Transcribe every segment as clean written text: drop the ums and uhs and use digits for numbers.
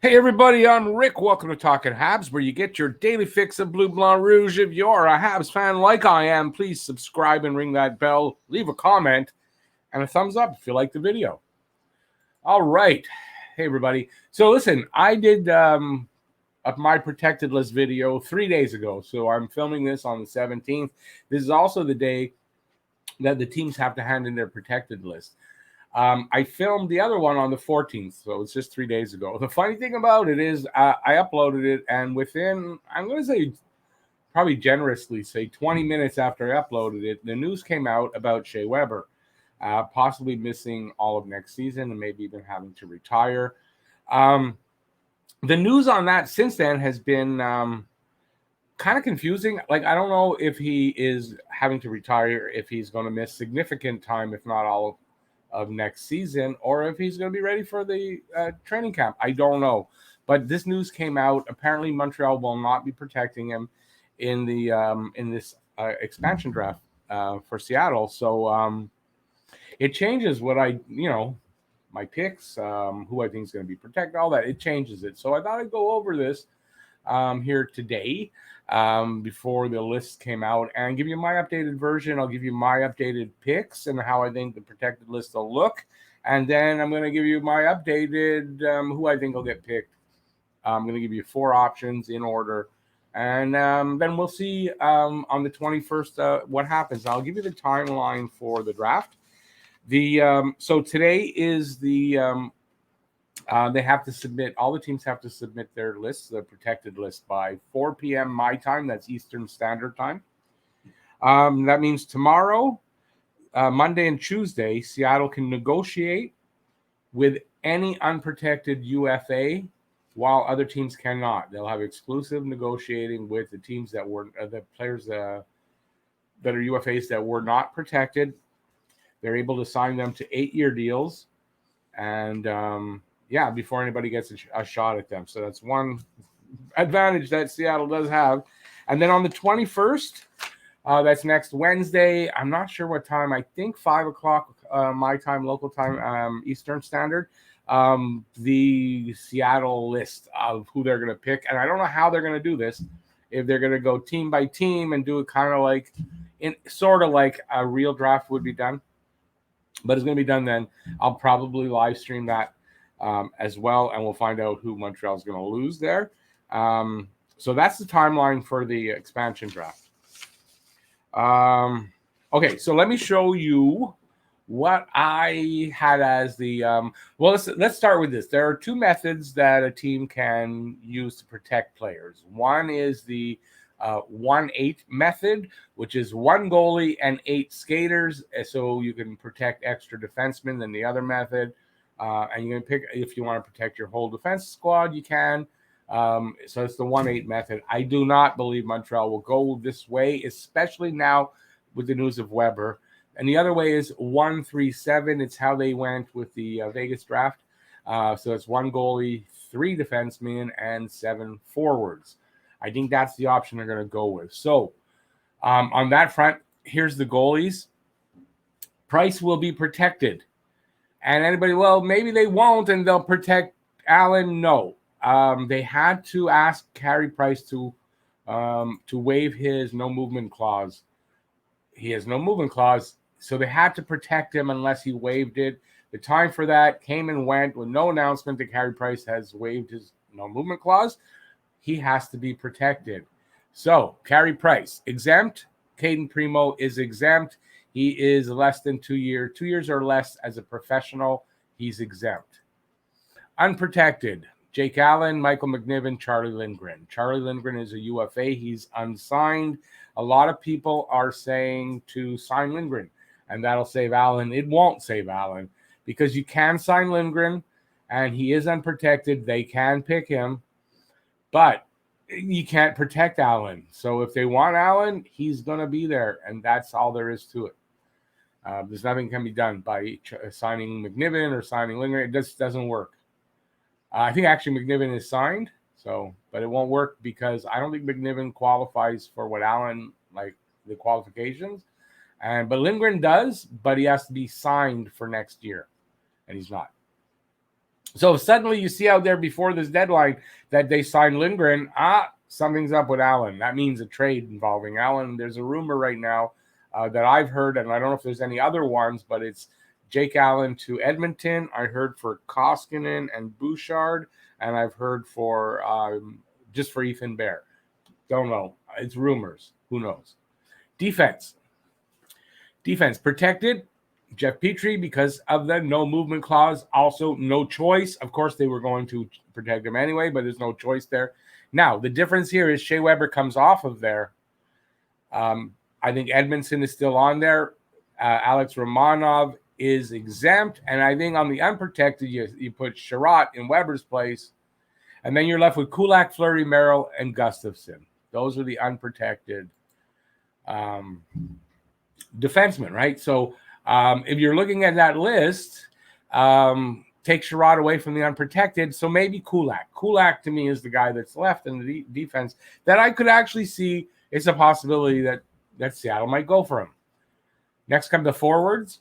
Hey everybody, I'm Rick. Welcome to Talking Habs, where you get your daily fix of Blue Blanc Rouge. If you're a Habs fan like I am, please subscribe and ring that bell. Leave a comment and a thumbs up if you like the video. All right. Hey everybody. So listen, I did my protected list video 3 days ago. So I'm filming this on the 17th. This is also the day that the teams have to hand in their protected list. I filmed the other one on the 14th, so it's just 3 days ago. The funny thing about it is I uploaded it, and within, I'm going to say, probably generously say 20 minutes after I uploaded it, the news came out about Shea Weber possibly missing all of next season and maybe even having to retire. The news on that since then has been kind of confusing. Like, I don't know if he is having to retire, if he's going to miss significant time, if not all of next season, or if he's going to be ready for the training camp. I don't know. But this news came out. Apparently, Montreal will not be protecting him in the in this expansion draft for Seattle. So it changes what my picks, who I think is going to be protected, all that. It changes it. So I thought I'd go over this here today before the list came out and give you my updated version. I'll give you my updated picks and how I think the protected list will look. And then I'm going to give you my updated who I think will get picked. I'm going to give you 4 options in order. And then we'll see on the 21st what happens. I'll give you the timeline for the draft. So today is the they have to submit, all the teams have to submit their lists, the protected list, by 4 p.m. my time. That's Eastern Standard Time. That means tomorrow, Monday and Tuesday, Seattle can negotiate with any unprotected UFA while other teams cannot. They'll have exclusive negotiating with the teams that were, the players that are UFAs that were not protected. They're able to sign them to 8-year deals. And, before anybody gets a shot at them. So that's one advantage that Seattle does have. And then on the 21st, that's next Wednesday. I'm not sure what time. I think 5 o'clock my time, local time, Eastern Standard. The Seattle list of who they're going to pick. And I don't know how they're going to do this. If they're going to go team by team and do it kind of like, sort of like a real draft would be done. But it's going to be done then. I'll probably live stream that as well, and we'll find out who Montreal is going to lose there. So that's the timeline for the expansion draft. Okay, so let me show you what I had as the well, let's start with this. There are 2 methods that a team can use to protect players. One is the 1-8 method, which is 1 goalie and 8 skaters, so you can protect extra defensemen than the other method. And you can pick, if you want to protect your whole defense squad, you can. So it's the 1-8 method. I do not believe Montreal will go this way, especially now with the news of Weber. And the other way is 1-3-7. It's how they went with the Vegas draft. So it's 1 goalie, 3 defensemen, and 7 forwards. I think that's the option they're going to go with. So on that front, here's the goalies. Price will be protected. And anybody, well, maybe they won't and they'll protect Allen. No. They had to ask Carey Price to waive his no movement clause. He has no movement clause, so they had to protect him unless he waived it. The time for that came and went with no announcement that Carey Price has waived his no movement clause. He has to be protected. So Carey Price, exempt. Caden Primo is exempt. He is less than 2 years, 2 years or less as a professional. He's exempt. Unprotected. Jake Allen, Michael McNiven, Charlie Lindgren. Charlie Lindgren is a UFA. He's unsigned. A lot of people are saying to sign Lindgren, and that'll save Allen. It won't save Allen because you can sign Lindgren, and he is unprotected. They can pick him, but you can't protect Allen. So if they want Allen, he's going to be there, and that's all there is to it. There's nothing can be done by signing McNiven or signing Lindgren. It just doesn't work. I think actually McNiven is signed, but it won't work because I don't think McNiven qualifies for what Allen, like the qualifications. But Lindgren does, but he has to be signed for next year, and he's not. So if suddenly you see out there before this deadline that they signed Lindgren, something's up with Allen. That means a trade involving Allen. There's a rumor right now that I've heard, and I don't know if there's any other ones, but it's Jake Allen to Edmonton. I heard for Koskinen and Bouchard, and I've heard for just for Ethan Bear. Don't know. It's rumors. Who knows? Defense protected. Jeff Petrie, because of the no movement clause, also no choice. Of course, they were going to protect him anyway, but there's no choice there. Now, the difference here is Shea Weber comes off of there. I think Edmondson is still on there. Alex Romanov is exempt. And I think on the unprotected, you put Sherratt in Weber's place. And then you're left with Kulak, Fleury, Merrill, and Gustafson. Those are the unprotected defensemen, right? So if you're looking at that list, take Sherratt away from the unprotected. So maybe Kulak. Kulak to me is the guy that's left in the defense that I could actually see it's a possibility that Seattle might go for him. Next come the forwards.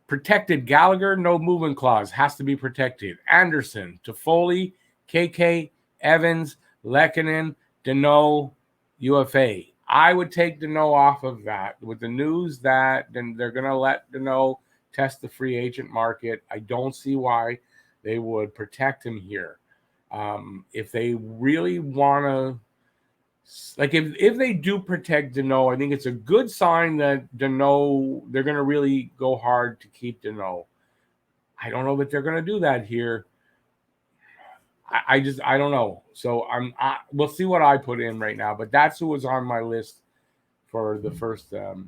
Protected Gallagher, no movement clause, has to be protected. Anderson, Toffoli, KK, Evans, Lekkinen, Deneau, UFA. I would take Deneau off of that with the news that then they're going to let Deneau test the free agent market. I don't see why they would protect him here. If they really want to, like if they do protect Deneau, I think it's a good sign that Deneau, they're going to really go hard to keep Deneau. I don't know that they're going to do that here. I don't know. So we'll see what I put in right now, but that's who was on my list for the first, the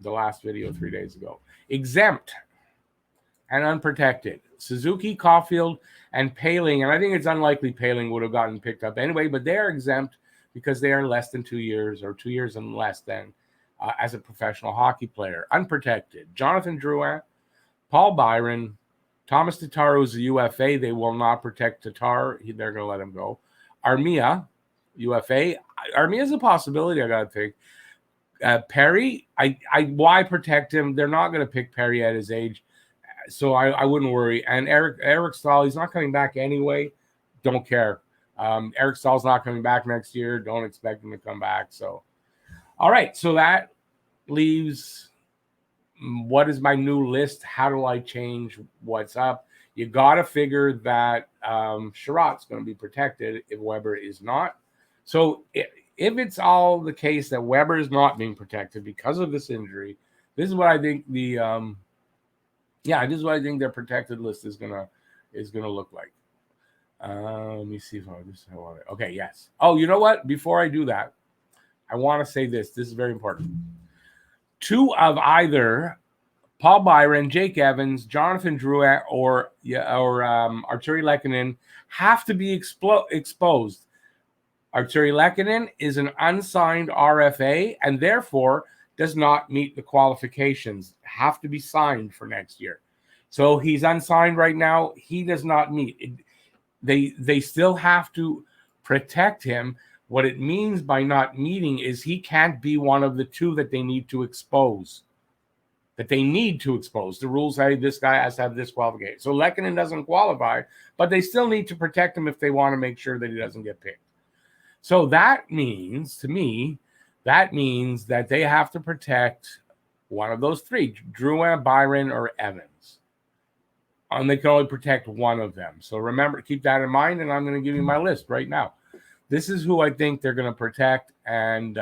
last video 3 days ago. Exempt and unprotected. Suzuki, Caulfield, and Paling. And I think it's unlikely Paling would have gotten picked up anyway, but they are exempt because they are less than 2 years or 2 years and less than as a professional hockey player. Unprotected. Jonathan Drouin, Paul Byron, Thomas Tatar is a UFA. They will not protect Tatar. They're going to let him go. Armia, UFA. Armia is a possibility, I got to think. Perry, why protect him? They're not going to pick Perry at his age, so I wouldn't worry. And Eric Stahl, he's not coming back anyway. Don't care. Eric Stahl's not coming back next year. Don't expect him to come back. So, all right. So that leaves... what is my new list? How do I change what's up? You got to figure that Sherratt's going to be protected if Weber is not. So if it's all the case that Weber is not being protected because of this injury, this is what I think this is what I think their protected list is gonna look like. Let me see if I just want it. Okay, yes. Oh, you know what? Before I do that, I want to say this. This is very important. Two of either Paul Byron, Jake Evans, Jonathan Drouin, or Arturi Lekkinen have to be exposed. Arturi Lekkinen is an unsigned RFA and therefore does not meet the qualifications. Have to be signed for next year. So he's unsigned right now. He does not meet. They still have to protect him. What it means by not meeting is he can't be one of the two that they need to expose. The rules say this guy has to have this qualification. So Lekkinen doesn't qualify, but they still need to protect him if they want to make sure that he doesn't get picked. So that means, to me, that they have to protect one of those three, Drouin, Byron, or Evans. And they can only protect one of them. So remember, keep that in mind, and I'm going to give you my list right now. This is who I think they're going to protect and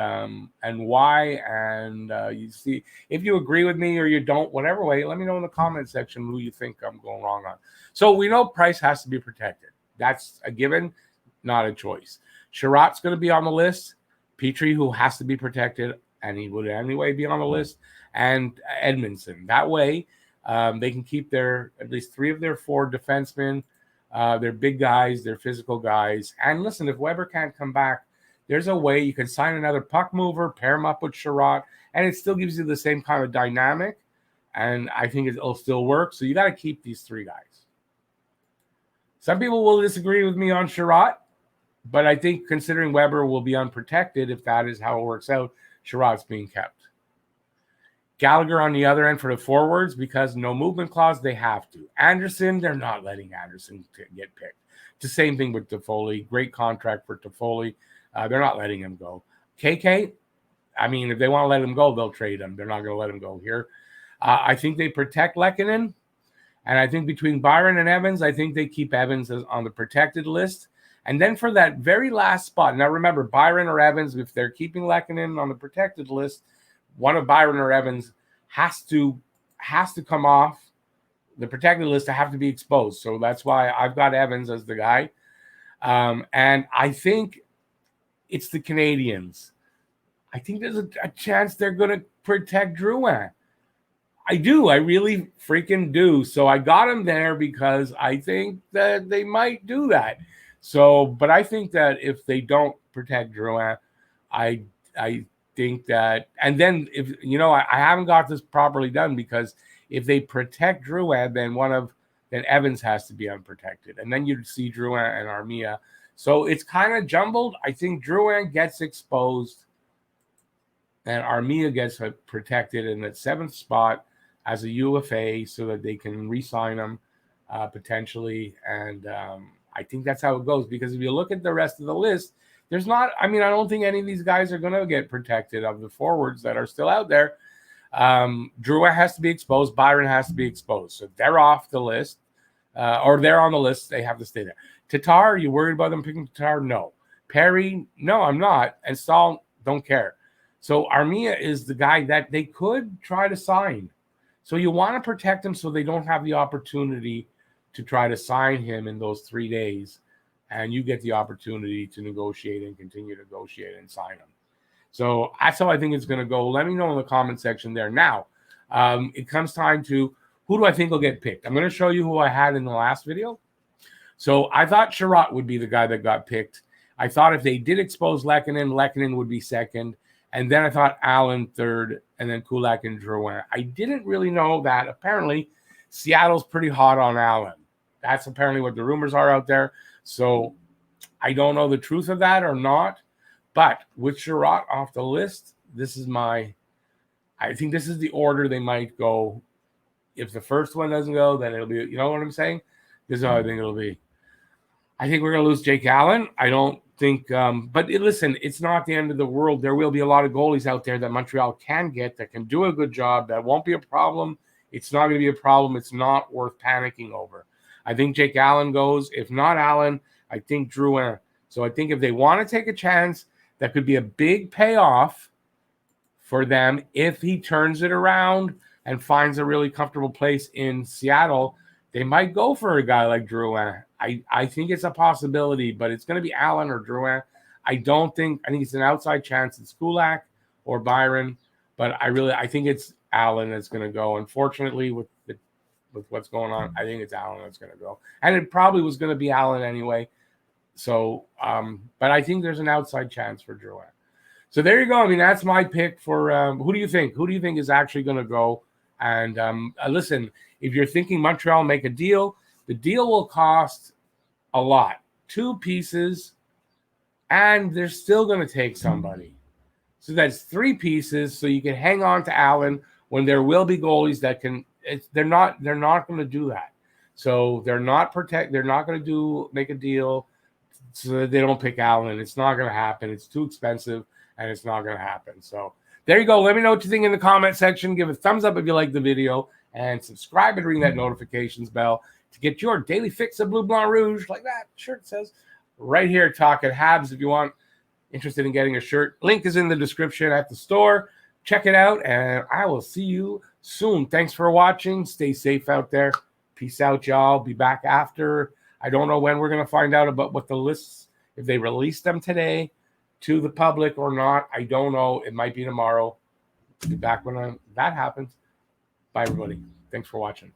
why. And you see, if you agree with me or you don't, whatever way, let me know in the comment section who you think I'm going wrong on. So we know Price has to be protected. That's a given, not a choice. Sherratt's going to be on the list. Petrie, who has to be protected, and he would anyway be on the list. And Edmondson. That way, they can keep at least three of their four defensemen. They're big guys, they're physical guys. And listen, if Weber can't come back, there's a way you can sign another puck mover, pair him up with Sherratt, and it still gives you the same kind of dynamic. And I think it'll still work. So you got to keep these three guys. Some people will disagree with me on Sherratt, but I think considering Weber will be unprotected, if that is how it works out, Sherratt's being kept. Gallagher on the other end for the forwards because no movement clause, they have to. Anderson, they're not letting Anderson get picked. It's the same thing with Toffoli. Great contract for Toffoli. They're not letting him go. KK, I mean, if they want to let him go, they'll trade him. They're not going to let him go here. I think they protect Lekkinen. And I think between Byron and Evans, I think they keep Evans on the protected list. And then for that very last spot, now remember, Byron or Evans, if they're keeping Lekkinen on the protected list, one of Byron or Evans has to come off the protected list to have to be exposed. So that's why I've got Evans as the guy. And I think it's the Canadiens. I think there's a chance they're going to protect Drouin. I do. I really freaking do. So I got him there because I think that they might do that. So, but I think that if they don't protect Drouin, I think that, and then if, I haven't got this properly done because if they protect Drouin, then Evans has to be unprotected. And then you'd see Drouin and Armia. So it's kind of jumbled. I think Drouin gets exposed and Armia gets protected in that 7th spot as a UFA so that they can re-sign him potentially. And I think that's how it goes because if you look at the rest of the list, there's not, I don't think any of these guys are going to get protected of the forwards that are still out there. Drouin has to be exposed. Byron has to be exposed. So they're off the list or they're on the list. They have to stay there. Tatar, are you worried about them picking Tatar? No. Perry, no, I'm not. And Stahl, don't care. So Armia is the guy that they could try to sign. So you want to protect him so they don't have the opportunity to try to sign him in those 3 days. And you get the opportunity to negotiate and continue to negotiate and sign him. So that's how I think it's going to go. Let me know in the comment section there. Now, it comes time to who do I think will get picked? I'm going to show you who I had in the last video. So I thought Sherratt would be the guy that got picked. I thought if they did expose Lekkinen would be second. And then I thought Allen third, and then Kulak and Drouin. I didn't really know that. Apparently, Seattle's pretty hot on Allen. That's apparently what the rumors are out there. So I don't know the truth of that or not. But with Sherratt off the list, I think this is the order they might go. If the first one doesn't go, then it'll be, you know what I'm saying? This is how I think it'll be. I think we're going to lose Jake Allen. I don't think, but listen, it's not the end of the world. There will be a lot of goalies out there that Montreal can get that can do a good job. That won't be a problem. It's not going to be a problem. It's not worth panicking over. I think Jake Allen goes. If not Allen, I think Drouin. So I think if they want to take a chance, that could be a big payoff for them if he turns it around and finds a really comfortable place in Seattle. They might go for a guy like Drouin. I think it's a possibility, but it's going to be Allen or Drouin. I think it's an outside chance it's Kulak or Byron, but I think it's Allen that's going to go. Unfortunately, with what's going on, I think it's Allen that's going to go. And it probably was going to be Allen anyway. So, but I think there's an outside chance for Drouin. So there you go. That's my pick for who do you think? Who do you think is actually going to go? And listen, if you're thinking Montreal make a deal, the deal will cost a lot. 2 pieces, and they're still going to take somebody. So that's 3 pieces, so you can hang on to Allen when there will be goalies that can. They're not going to do that. So they're not going to make a deal so that they don't pick Allen. It's not going to happen. It's too expensive, and it's not going to happen. So there you go. Let me know what you think in the comment section. Give a thumbs up if you like the video, and subscribe and ring that notifications bell to get your daily fix of Bleu Blanc Rouge, like that shirt says right here. Talking Habs. If you want, interested in getting a shirt, link is in the description at the store. Check it out, and I will see you soon. Thanks for watching. Stay safe out there. Peace out, y'all. Be back after. I don't know when we're going to find out about what the lists, if they release them today to the public or not. I don't know. It might be tomorrow. Be back when that happens. Bye, everybody. Thanks for watching.